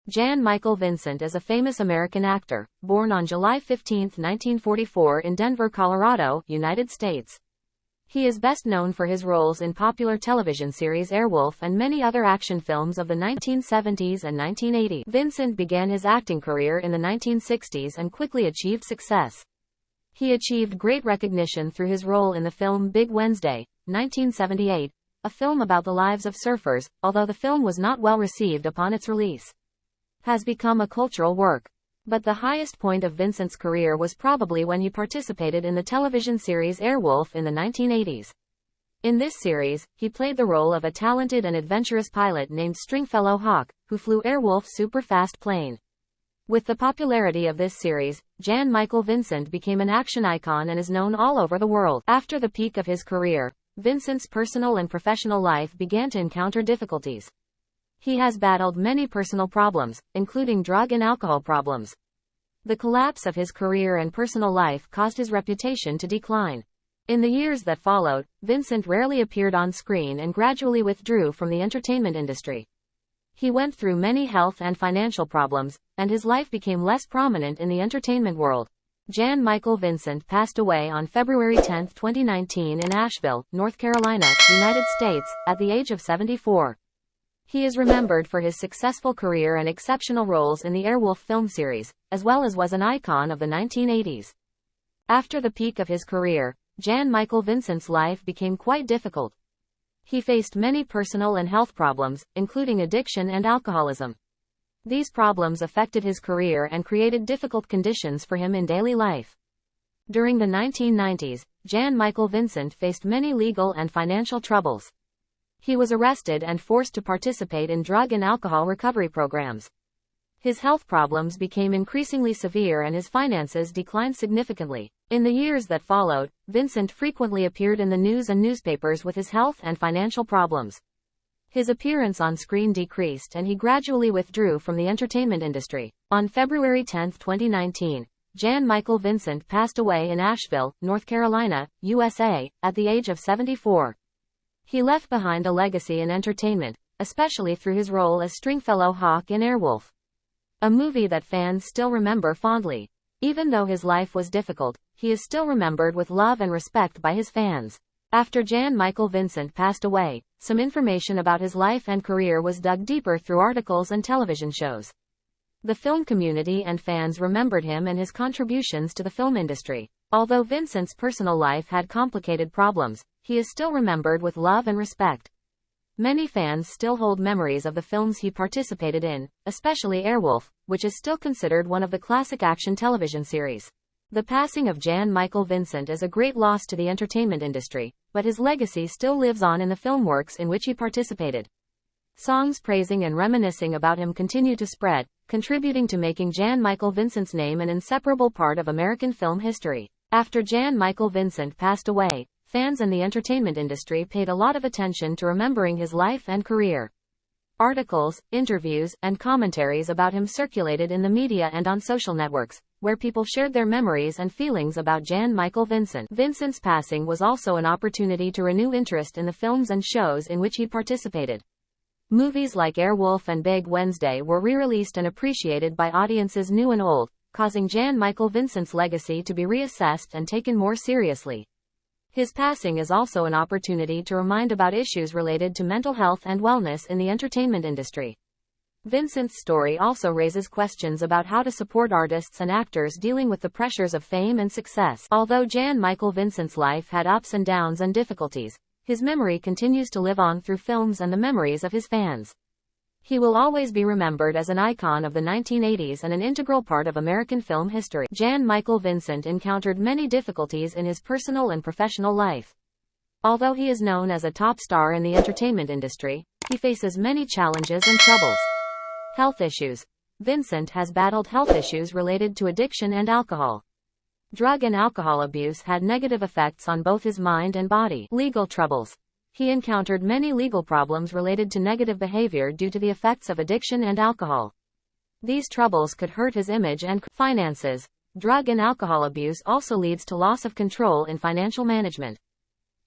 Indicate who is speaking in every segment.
Speaker 1: Jan Michael Vincent is a famous American actor, born on July 15, 1944 in Denver, Colorado, United States. He is best known for his roles in popular television series Airwolf and many other action films of the 1970s and 1980s. Vincent began his acting career in the 1960s and quickly achieved success. He achieved great recognition through his role in the film Big Wednesday, 1978, a film about the lives of surfers, although the film was not well received upon its release. Has become a cultural work. But the highest point of Vincent's career was probably when he participated in the television series Airwolf in the 1980s. In this series, he played the role of a talented and adventurous pilot named Stringfellow Hawk, who flew Airwolf's super-fast plane. With the popularity of this series, Jan Michael Vincent became an action icon and is known all over the world. After the peak of his career, Vincent's personal and professional life began to encounter difficulties. He has battled many personal problems, including drug and alcohol problems. The collapse of his career and personal life caused his reputation to decline. In the years that followed, Vincent rarely appeared on screen and gradually withdrew from the entertainment industry. He went through many health and financial problems, and his life became less prominent in the entertainment world. Jan Michael Vincent passed away on February 10, 2019 in Asheville, North Carolina, United States, at the age of 74. He is remembered for his successful career and exceptional roles in the Airwolf film series, as well as was an icon of the 1980s. After the peak of his career, Jan Michael Vincent's life became quite difficult. He faced many personal and health problems, including addiction and alcoholism. These problems affected his career and created difficult conditions for him in daily life. During the 1990s, Jan Michael Vincent faced many legal and financial troubles. He was arrested and forced to participate in drug and alcohol recovery programs. His health problems became increasingly severe and his finances declined significantly. In the years that followed, Vincent frequently appeared in the news and newspapers with his health and financial problems. His appearance on screen decreased and he gradually withdrew from the entertainment industry. On February 10, 2019, Jan Michael Vincent passed away in Asheville, North Carolina, USA, at the age of 74. He left behind a legacy in entertainment, especially through his role as Stringfellow Hawk in Airwolf, a movie that fans still remember fondly. Even though his life was difficult, he is still remembered with love and respect by his fans. After Jan Michael Vincent passed away, some information about his life and career was dug deeper through articles and television shows. The film community and fans remembered him and his contributions to the film industry. Although Vincent's personal life had complicated problems, he is still remembered with love and respect. Many fans still hold memories of the films he participated in, especially Airwolf, which is still considered one of the classic action television series. The passing of Jan Michael Vincent is a great loss to the entertainment industry, but his legacy still lives on in the film works in which he participated. Songs praising and reminiscing about him continue to spread, contributing to making Jan Michael Vincent's name an inseparable part of American film history. After Jan Michael Vincent passed away, fans and the entertainment industry paid a lot of attention to remembering his life and career. Articles, interviews, and commentaries about him circulated in the media and on social networks, where people shared their memories and feelings about Jan Michael Vincent. Vincent's passing was also an opportunity to renew interest in the films and shows in which he participated. Movies like Airwolf and Big Wednesday were re-released and appreciated by audiences new and old, causing Jan Michael Vincent's legacy to be reassessed and taken more seriously. His passing is also an opportunity to remind about issues related to mental health and wellness in the entertainment industry. Vincent's story also raises questions about how to support artists and actors dealing with the pressures of fame and success. Although Jan Michael Vincent's life had ups and downs and difficulties, his memory continues to live on through films and the memories of his fans. He will always be remembered as an icon of the 1980s and an integral part of American film history. Jan Michael Vincent encountered many difficulties in his personal and professional life. Although he is known as a top star in the entertainment industry, he faces many challenges and troubles. Health issues. Vincent has battled health issues related to addiction and alcohol. Drug and alcohol abuse had negative effects on both his mind and body. Legal troubles. He encountered many legal problems related to negative behavior due to the effects of addiction and alcohol. These troubles could hurt his image and finances. Drug and alcohol abuse also leads to loss of control in financial management.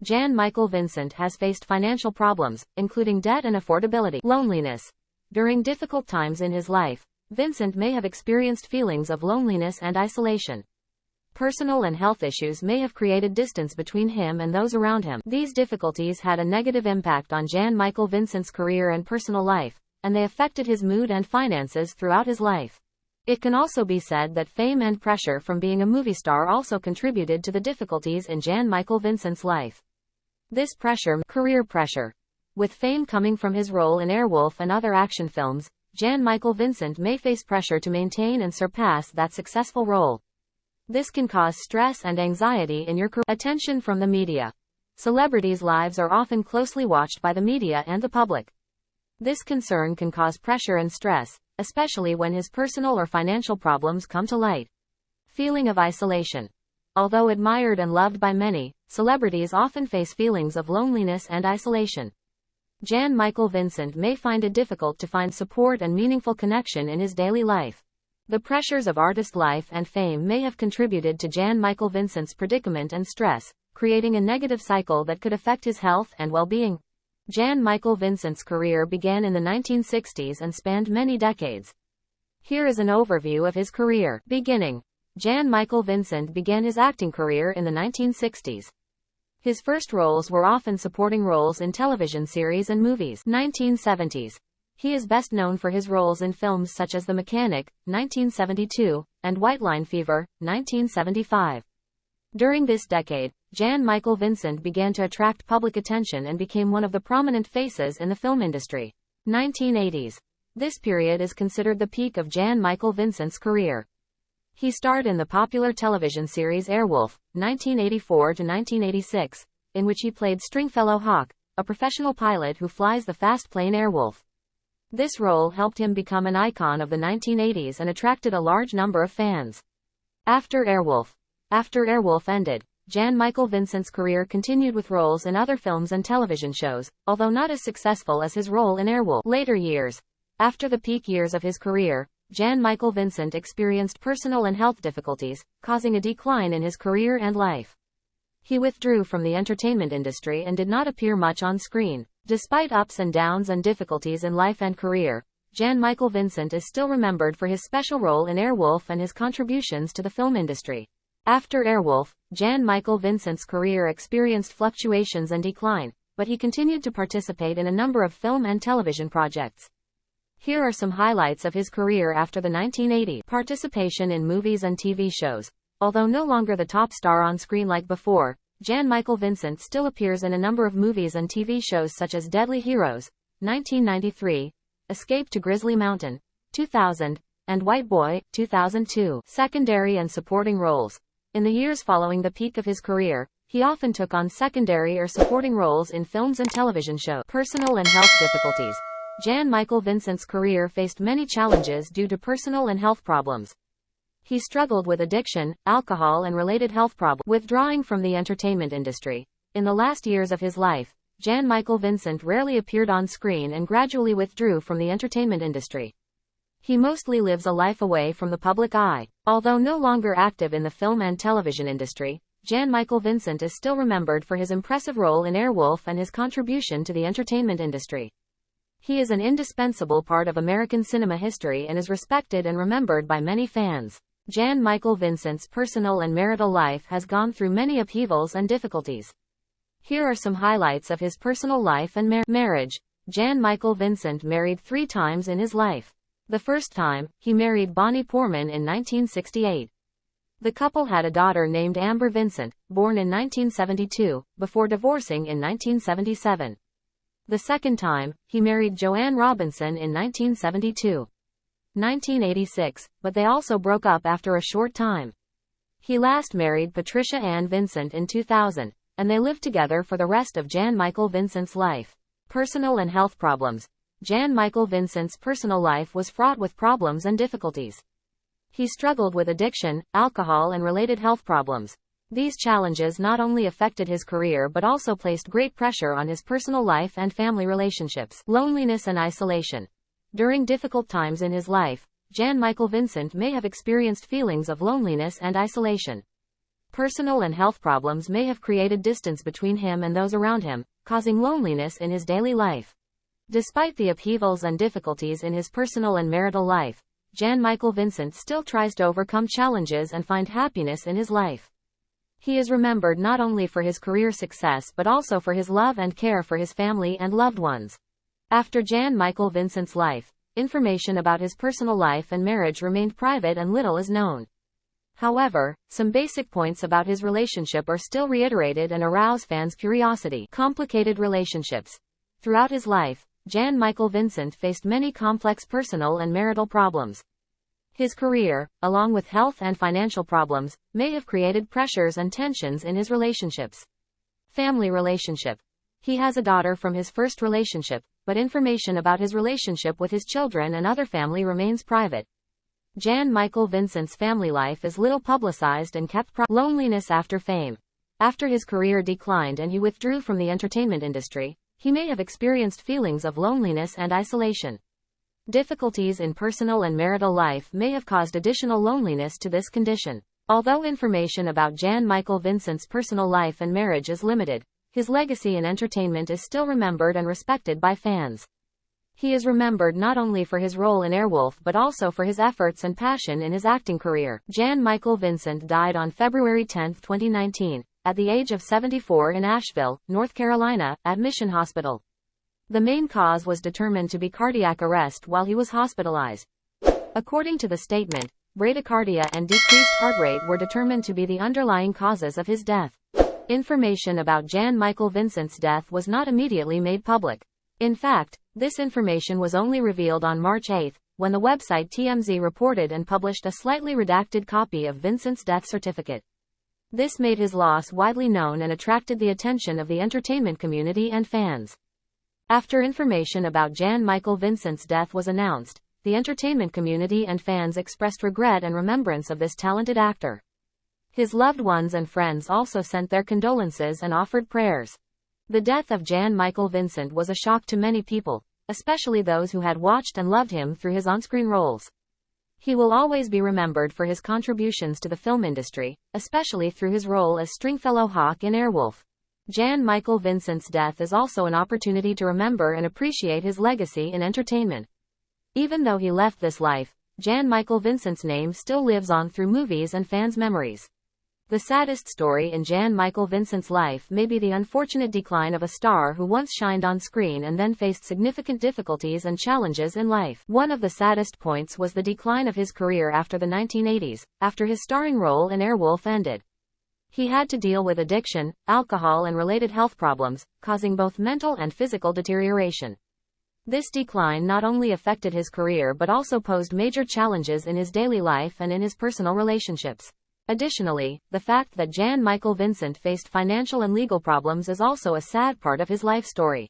Speaker 1: Jan Michael Vincent has faced financial problems, including debt and affordability. Loneliness. During difficult times in his life, Vincent may have experienced feelings of loneliness and isolation. Personal and health issues may have created distance between him and those around him. These difficulties had a negative impact on Jan-Michael Vincent's career and personal life, and they affected his mood and finances throughout his life. It can also be said that fame and pressure from being a movie star also contributed to the difficulties in Jan-Michael Vincent's life. This pressure, career pressure. With fame coming from his role in Airwolf and other action films, Jan-Michael Vincent may face pressure to maintain and surpass that successful role. This can cause stress and anxiety in your career. Attention from the media. Celebrities' lives are often closely watched by the media and the public. This concern can cause pressure and stress, especially when his personal or financial problems come to light. Feeling of isolation. Although admired and loved by many, celebrities often face feelings of loneliness and isolation. Jan-Michael Vincent may find it difficult to find support and meaningful connection in his daily life. The pressures of artist life and fame may have contributed to Jan-Michael Vincent's predicament and stress, creating a negative cycle that could affect his health and well-being. Jan-Michael Vincent's career began in the 1960s and spanned many decades. Here is an overview of his career. Beginning. Jan-Michael Vincent began his acting career in the 1960s. His first roles were often supporting roles in television series and movies. 1970s. He is best known for his roles in films such as The Mechanic, 1972, and White Line Fever, 1975. During this decade, Jan-Michael Vincent began to attract public attention and became one of the prominent faces in the film industry. 1980s. This period is considered the peak of Jan-Michael Vincent's career. He starred in the popular television series Airwolf, 1984 to 1986, in which he played Stringfellow Hawk, a professional pilot who flies the fast plane Airwolf. This role helped him become an icon of the 1980s and attracted a large number of fans. After Airwolf ended, Jan-Michael Vincent's career continued with roles in other films and television shows, although not as successful as his role in Airwolf. Later years. After the peak years of his career, Jan-Michael Vincent experienced personal and health difficulties, causing a decline in his career and life. He withdrew from the entertainment industry and did not appear much on screen. Despite ups and downs and difficulties in life and career, Jan-Michael Vincent is still remembered for his special role in Airwolf and his contributions to the film industry. After Airwolf, Jan-Michael Vincent's career experienced fluctuations and decline, but he continued to participate in a number of film and television projects. Here are some highlights of his career after the 1980s. Participation in movies and TV shows. Although no longer the top star on screen like before, Jan-Michael Vincent still appears in a number of movies and TV shows such as Deadly Heroes, 1993, Escape to Grizzly Mountain, 2000, and White Boy, 2002. Secondary and supporting roles. In the years following the peak of his career, he often took on secondary or supporting roles in films and television shows. Personal and health difficulties. Jan-Michael Vincent's career faced many challenges due to personal and health problems. He struggled with addiction, alcohol and related health problems, withdrawing from the entertainment industry. In the last years of his life, Jan-Michael Vincent rarely appeared on screen and gradually withdrew from the entertainment industry. He mostly lives a life away from the public eye. Although no longer active in the film and television industry, Jan-Michael Vincent is still remembered for his impressive role in Airwolf and his contribution to the entertainment industry. He is an indispensable part of American cinema history and is respected and remembered by many fans. Jan-Michael Vincent's personal and marital life has gone through many upheavals and difficulties. Here are some highlights of his personal life and marriage. Jan-Michael Vincent married 3 times in his life. The first time, he married Bonnie Poorman in 1968. The couple had a daughter named Amber Vincent, born in 1972, before divorcing in 1977. The second time, he married Joanne Robinson in 1972. 1986, but they also broke up after a short time. He last married Patricia Ann Vincent in 2000, and they lived together for the rest of Jan-Michael Vincent's life. Personal and health problems. Jan-Michael Vincent's personal life was fraught with problems and difficulties. He struggled with addiction, alcohol and related health problems. These challenges not only affected his career but also placed great pressure on his personal life and family relationships. Loneliness and isolation. During difficult times in his life, Jan-Michael Vincent may have experienced feelings of loneliness and isolation. Personal and health problems may have created distance between him and those around him, causing loneliness in his daily life. Despite the upheavals and difficulties in his personal and marital life, Jan Michael Vincent still tries to overcome challenges and find happiness in his life. He is remembered not only for his career success but also for his love and care for his family and loved ones. After Jan Michael Vincent's life, information about his personal life and marriage remained private and little is known. However, some basic points about his relationship are still reiterated and arouse fans' curiosity. Complicated relationships. Throughout his life, Jan Michael Vincent faced many complex personal and marital problems. His career, along with health and financial problems, may have created pressures and tensions in his relationships. Family relationship. He has a daughter from his first relationship, but information about his relationship with his children and other family remains private. Jan Michael Vincent's family life is little publicized and kept private. Loneliness after fame. After his career declined and he withdrew from the entertainment industry, he may have experienced feelings of loneliness and isolation. Difficulties in personal and marital life may have caused additional loneliness to this condition. Although information about Jan Michael Vincent's personal life and marriage is limited, his legacy in entertainment is still remembered and respected by fans. He is remembered not only for his role in Airwolf but also for his efforts and passion in his acting career. Jan Michael Vincent died on February 10, 2019, at the age of 74 in Asheville, North Carolina, at Mission Hospital. The main cause was determined to be cardiac arrest while he was hospitalized. According to the statement, bradycardia and decreased heart rate were determined to be the underlying causes of his death. Information about Jan Michael Vincent's death was not immediately made public. In fact, this information was only revealed on March 8, when the website TMZ reported and published a slightly redacted copy of Vincent's death certificate. This made his loss widely known and attracted the attention of the entertainment community and fans. After information about Jan Michael Vincent's death was announced, the entertainment community and fans expressed regret and remembrance of this talented actor. His loved ones and friends also sent their condolences and offered prayers. The death of Jan Michael Vincent was a shock to many people, especially those who had watched and loved him through his on-screen roles. He will always be remembered for his contributions to the film industry, especially through his role as Stringfellow Hawk in Airwolf. Jan Michael Vincent's death is also an opportunity to remember and appreciate his legacy in entertainment. Even though he left this life, Jan Michael Vincent's name still lives on through movies and fans' memories. The saddest story in Jan Michael Vincent's life may be the unfortunate decline of a star who once shined on screen and then faced significant difficulties and challenges in life. One of the saddest points was the decline of his career after the 1980s, after his starring role in Airwolf ended. He had to deal with addiction, alcohol and related health problems, causing both mental and physical deterioration. This decline not only affected his career but also posed major challenges in his daily life and in his personal relationships. Additionally, the fact that Jan Michael Vincent faced financial and legal problems is also a sad part of his life story.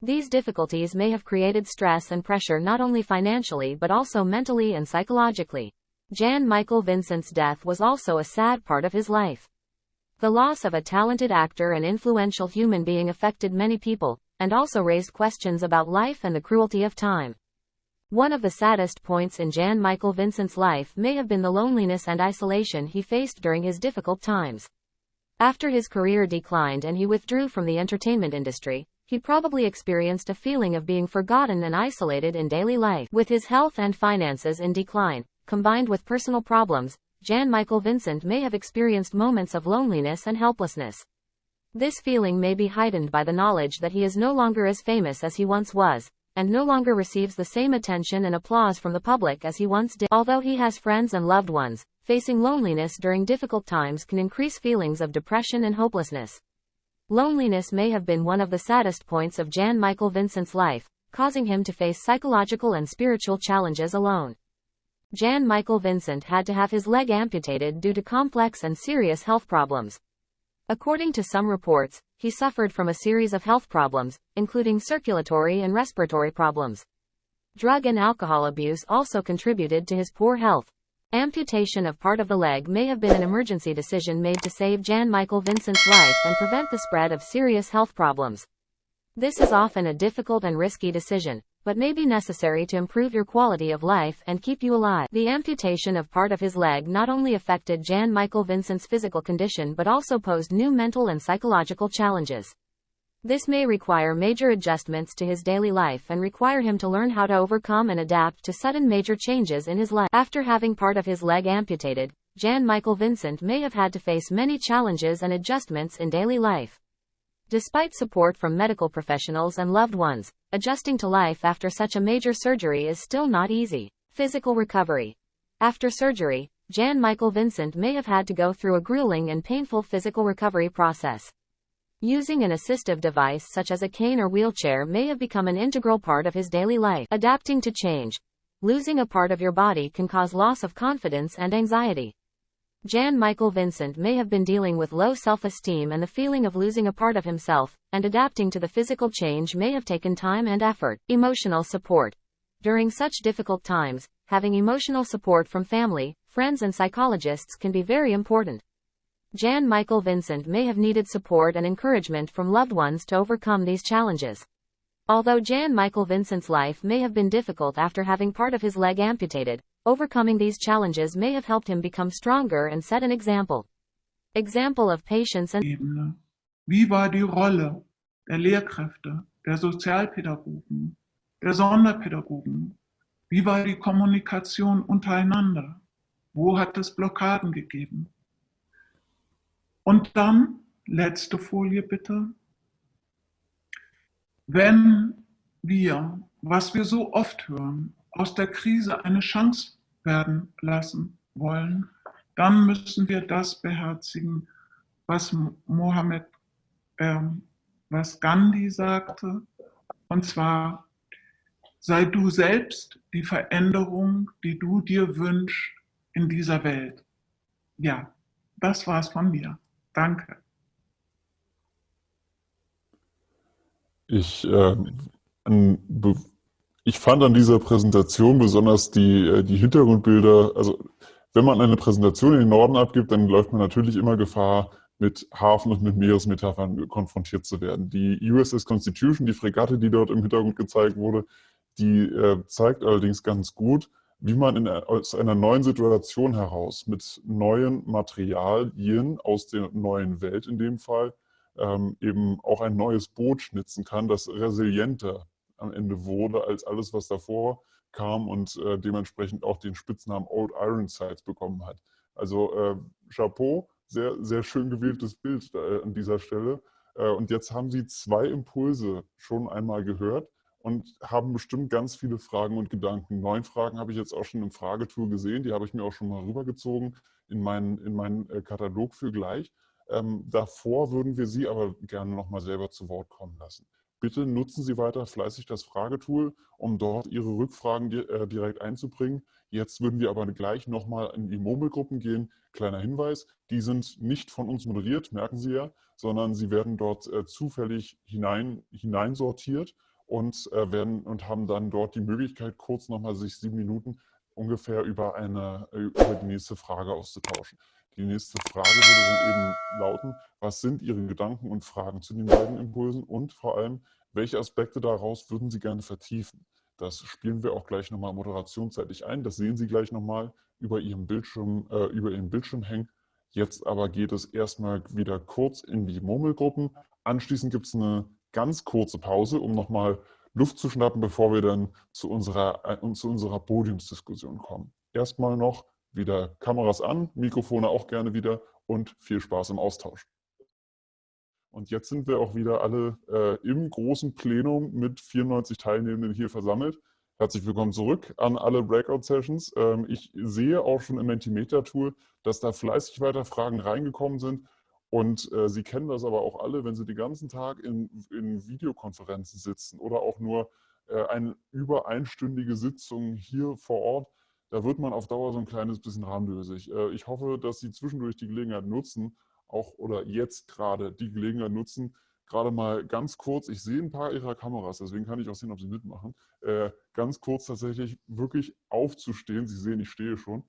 Speaker 1: These difficulties may have created stress and pressure not only financially but also mentally and psychologically. Jan Michael Vincent's death was also a sad part of his life. The loss of a talented actor and influential human being affected many people, and also raised questions about life and the cruelty of time. One of the saddest points in Jan Michael Vincent's life may have been the loneliness and isolation he faced during his difficult times. After his career declined and he withdrew from the entertainment industry, he probably experienced a feeling of being forgotten and isolated in daily life. With his health and finances in decline, combined with personal problems, Jan Michael Vincent may have experienced moments of loneliness and helplessness. This feeling may be heightened by the knowledge that he is no longer as famous as he once was, and no longer receives the same attention and applause from the public as he once did. Although he has friends and loved ones, facing loneliness during difficult times can increase feelings of depression and hopelessness. Loneliness may have been one of the saddest points of Jan Michael Vincent's life, causing him to face psychological and spiritual challenges alone. Jan Michael Vincent had to have his leg amputated due to complex and serious health problems. According to some reports, he suffered from a series of health problems, including circulatory and respiratory problems. Drug and alcohol abuse also contributed to his poor health. Amputation of part of the leg may have been an emergency decision made to save Jan Michael Vincent's life and prevent the spread of serious health problems. This is often a difficult and risky decision, but may be necessary to improve your quality of life and keep you alive. The amputation of part of his leg not only affected Jan Michael Vincent's physical condition but also posed new mental and psychological challenges. This may require major adjustments to his daily life and require him to learn how to overcome and adapt to sudden major changes in his life. After having part of his leg amputated, Jan Michael Vincent may have had to face many challenges and adjustments in daily life. Despite support from medical professionals and loved ones, adjusting to life after such a major surgery is still not easy. Physical recovery. After surgery, Jan Michael Vincent may have had to go through a grueling and painful physical recovery process. Using an assistive device such as a cane or wheelchair may have become an integral part of his daily life. Adapting to change. Losing a part of your body can cause loss of confidence and anxiety. Jan Michael Vincent may have been dealing with low self-esteem and the feeling of losing a part of himself, and adapting to the physical change may have taken time and effort. Emotional support. During such difficult times, having emotional support from family, friends and psychologists can be very important. Jan Michael Vincent may have needed support and encouragement from loved ones to overcome these challenges. Although Jan Michael Vincent's life may have been difficult after having part of his leg amputated, overcoming these challenges may have helped him become stronger and set an example. Example of patience and
Speaker 2: Ebene. Wie war die Rolle der Lehrkräfte, der Sozialpädagogen, der Sonderpädagogen? Wie war die Kommunikation untereinander? Wo hat es Blockaden gegeben? Und dann, letzte Folie bitte. Wenn wir, was wir so oft hören, aus der Krise eine Chance werden lassen wollen, dann müssen wir das beherzigen, was was Gandhi sagte, und zwar: Sei du selbst die Veränderung, die du dir wünschst in dieser Welt. Ja, das war's von mir. Danke.
Speaker 3: Ich fand an dieser Präsentation besonders die Hintergrundbilder, also wenn man eine Präsentation in den Norden abgibt, dann läuft man natürlich immer Gefahr, mit Hafen- und mit Meeresmetaphern konfrontiert zu werden. Die USS Constitution, die Fregatte, die dort im Hintergrund gezeigt wurde, die zeigt allerdings ganz gut, wie man aus einer neuen Situation heraus mit neuen Materialien aus der neuen Welt in dem Fall eben auch ein neues Boot schnitzen kann, das resilienter am Ende wurde als alles, was davor kam und dementsprechend auch den Spitznamen Old Ironsides bekommen hat. Also Chapeau, sehr, sehr schön gewähltes Bild an dieser Stelle. Und jetzt haben Sie 2 Impulse schon einmal gehört und haben bestimmt ganz viele Fragen und Gedanken. 9 Fragen habe ich jetzt auch schon im Fragetool gesehen, die habe ich mir auch schon mal rübergezogen in meinen Katalog für gleich. Davor würden wir Sie aber gerne noch mal selber zu Wort kommen lassen. Bitte nutzen Sie weiter fleißig das Fragetool, um dort Ihre Rückfragen direkt einzubringen. Jetzt würden wir aber gleich nochmal in die Murmelgruppen gehen. Kleiner Hinweis, die sind nicht von uns moderiert, merken Sie ja, sondern sie werden dort zufällig hineinsortiert und haben dann dort die Möglichkeit, kurz nochmal sich 7 Minuten ungefähr über die nächste Frage auszutauschen. Die nächste Frage würde dann eben lauten: Was sind Ihre Gedanken und Fragen zu den beiden Impulsen und vor allem, welche Aspekte daraus würden Sie gerne vertiefen? Das spielen wir auch gleich nochmal moderationsseitig ein. Das sehen Sie gleich nochmal über Ihrem Bildschirm hängen. Jetzt aber geht es erstmal wieder kurz in die Murmelgruppen. Anschließend gibt es eine ganz kurze Pause, um nochmal Luft zu schnappen, bevor wir dann zu unserer Podiumsdiskussion kommen. Erstmal noch wieder Kameras an, Mikrofone auch gerne wieder und viel Spaß im Austausch. Und jetzt sind wir auch wieder alle im großen Plenum mit 94 Teilnehmenden hier versammelt. Herzlich willkommen zurück an alle Breakout-Sessions. Ich sehe auch schon im Mentimeter-Tool, dass da fleißig weiter Fragen reingekommen sind. Und Sie kennen das aber auch alle, wenn Sie den ganzen Tag in Videokonferenzen sitzen oder auch nur über einstündige Sitzungen hier vor Ort. Da wird man auf Dauer so ein kleines bisschen ramdösig. Ich hoffe, dass Sie zwischendurch die Gelegenheit nutzen, oder jetzt gerade die Gelegenheit nutzen, gerade mal ganz kurz, ich sehe ein paar Ihrer Kameras, deswegen kann ich auch sehen, ob Sie mitmachen, ganz kurz tatsächlich wirklich aufzustehen. Sie sehen, ich stehe schon.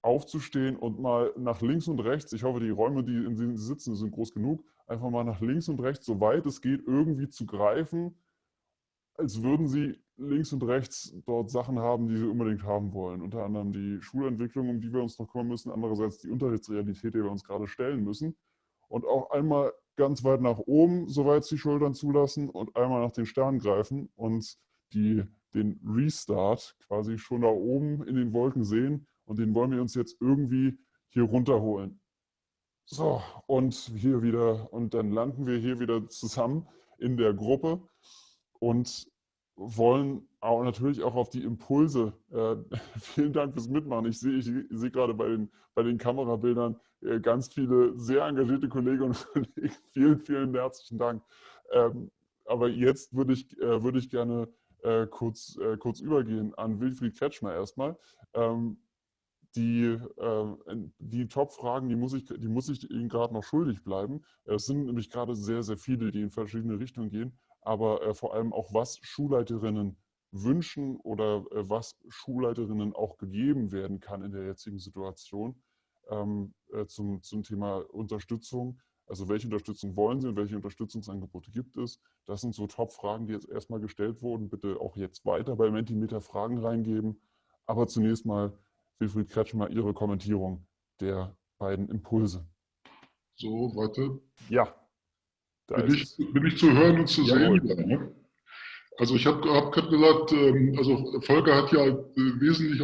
Speaker 3: Aufzustehen und mal nach links und rechts, ich hoffe, die Räume, in denen Sie sitzen, sind groß genug, einfach mal nach links und rechts, soweit es geht, irgendwie zu greifen, als würden Sie links und rechts dort Sachen haben, die Sie unbedingt haben wollen. Unter anderem die Schulentwicklung, um die wir uns noch kümmern müssen, andererseits die Unterrichtsrealität, der wir uns gerade stellen müssen. Und auch einmal ganz weit nach oben, soweit es die Schultern zulassen, und einmal nach den Sternen greifen und den Restart quasi schon da oben in den Wolken sehen. Und den wollen wir uns jetzt irgendwie hier runterholen. So, und hier wieder, und dann landen wir hier wieder zusammen in der Gruppe und wollen auch natürlich auch auf die Impulse. Vielen Dank fürs Mitmachen. Ich sehe gerade bei den Kamerabildern ganz viele sehr engagierte Kolleginnen und Kollegen. Vielen, vielen herzlichen Dank. Aber jetzt würde ich gerne kurz übergehen an Wilfried Kretschmer erstmal. Die Top-Fragen, die muss ich Ihnen gerade noch schuldig bleiben. Es sind nämlich gerade sehr, sehr viele, die in verschiedene Richtungen gehen, aber vor allem auch, was Schulleiterinnen wünschen oder was Schulleiterinnen auch gegeben werden kann in der jetzigen Situation zum Thema Unterstützung. Also welche Unterstützung wollen Sie und welche Unterstützungsangebote gibt es? Das sind so Top-Fragen, die jetzt erstmal gestellt wurden. Bitte auch jetzt weiter bei Mentimeter Fragen reingeben. Aber zunächst mal Wilfried Kretschmer, Ihre Kommentierung der beiden Impulse.
Speaker 4: So, warte.
Speaker 3: Ja, da
Speaker 4: bin
Speaker 3: ist es.
Speaker 4: Bin ich zu hören und zu
Speaker 3: Jawohl.
Speaker 4: sehen? Ja, ne? Also ich hab gerade gesagt, also Volker hat ja wesentlich